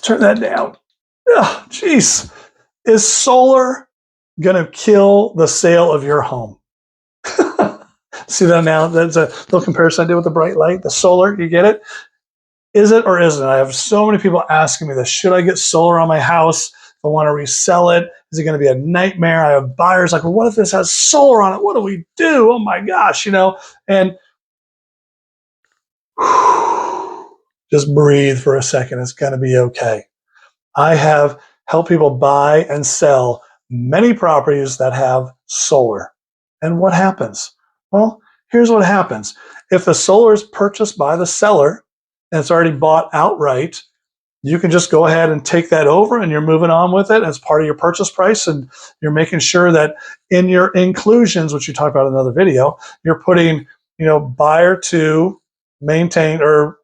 turn that down. Oh, jeez. Is solar going to kill the sale of your home? See that now? That's a little comparison I did with the bright light. The solar, you get it? Is it or isn't it? I have so many people asking me this. Should I get solar on my house? If I want to resell it, is it going to be a nightmare? I have buyers like, well, what if this has solar on it? What do we do? Oh my gosh, and just breathe for a second. It's going to be okay. I have helped people buy and sell many properties that have solar. And what happens? Well, here's what happens. If the solar is purchased by the seller and it's already bought outright, you can just go ahead and take that over and you're moving on with it as part of your purchase price. And you're making sure that in your inclusions, which you talked about in another video, you're putting, buyer to maintain or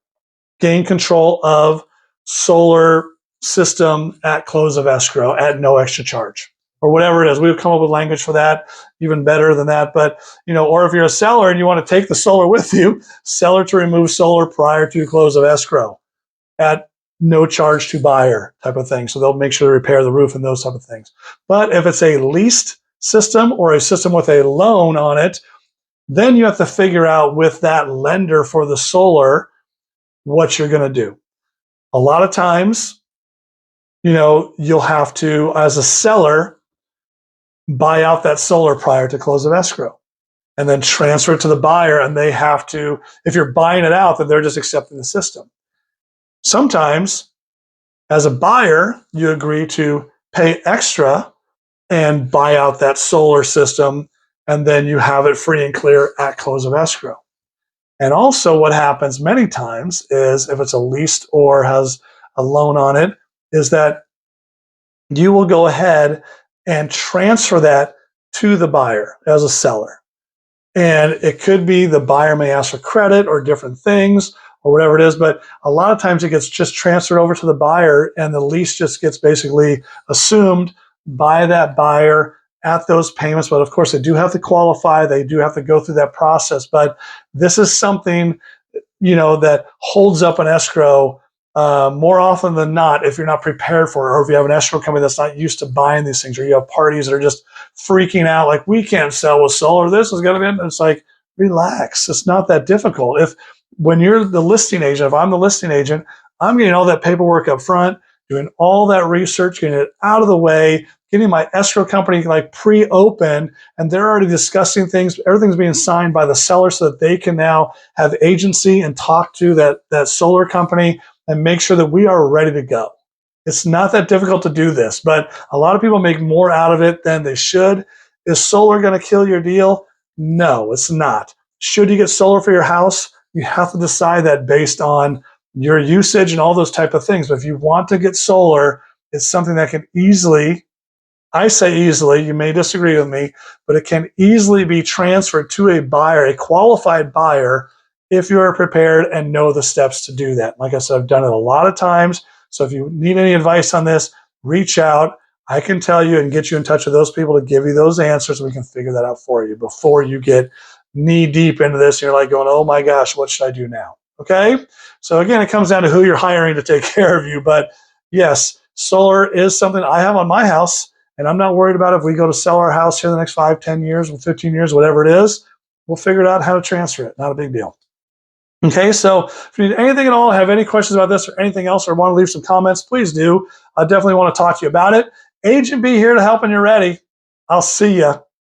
gain control of solar system at close of escrow at no extra charge, or whatever it is. We've come up with language for that, even better than that. But, or if you're a seller and you want to take the solar with you, seller to remove solar prior to close of escrow at no charge to buyer type of thing. So they'll make sure to repair the roof and those type of things. But if it's a leased system or a system with a loan on it, then you have to figure out with that lender for the solar what you're going to do. A lot of times, you'll have to, as a seller, buy out that solar prior to close of escrow and then transfer it to the buyer. And they have to, if you're buying it out, then they're just accepting the system. Sometimes, as a buyer, you agree to pay extra and buy out that solar system, and then you have it free and clear at close of escrow. And also what happens many times is if it's a leased or has a loan on it, is that you will go ahead and transfer that to the buyer as a seller. And it could be the buyer may ask for credit or different things or whatever it is, but a lot of times it gets just transferred over to the buyer and the lease just gets basically assumed by that buyer at those payments. But of course, they do have to qualify. They do have to go through that process. But this is something, that holds up an escrow more often than not if you're not prepared for it, or if you have an escrow company that's not used to buying these things, or you have parties that are just freaking out like, we can't sell with solar. This is going to be, it's like, relax. It's not that difficult. When you're the listing agent, if I'm the listing agent, I'm getting all that paperwork up front, doing all that research, getting it out of the way, getting my escrow company like pre-open, and they're already discussing things. Everything's being signed by the seller so that they can now have agency and talk to that solar company and make sure that we are ready to go. It's not that difficult to do this, but a lot of people make more out of it than they should. Is solar going to kill your deal? No, it's not. Should you get solar for your house? You have to decide that based on your usage and all those type of things. But if you want to get solar, it's something that can easily, I say easily, you may disagree with me, but it can easily be transferred to a buyer, a qualified buyer, if you are prepared and know the steps to do that. Like I said, I've done it a lot of times. So if you need any advice on this, reach out. I can tell you and get you in touch with those people to give you those answers. We can figure that out for you before you get knee deep into this. And you're like going, oh my gosh, what should I do now? Okay. So again, it comes down to who you're hiring to take care of you. But yes, solar is something I have on my house, and I'm not worried about if we go to sell our house here in the next 5, 10 years, 15 years, whatever it is. We'll figure out how to transfer it. Not a big deal. Okay, so if you need anything at all, have any questions about this or anything else, or want to leave some comments, please do. I definitely want to talk to you about it. Agent B here to help when you're ready. I'll see you.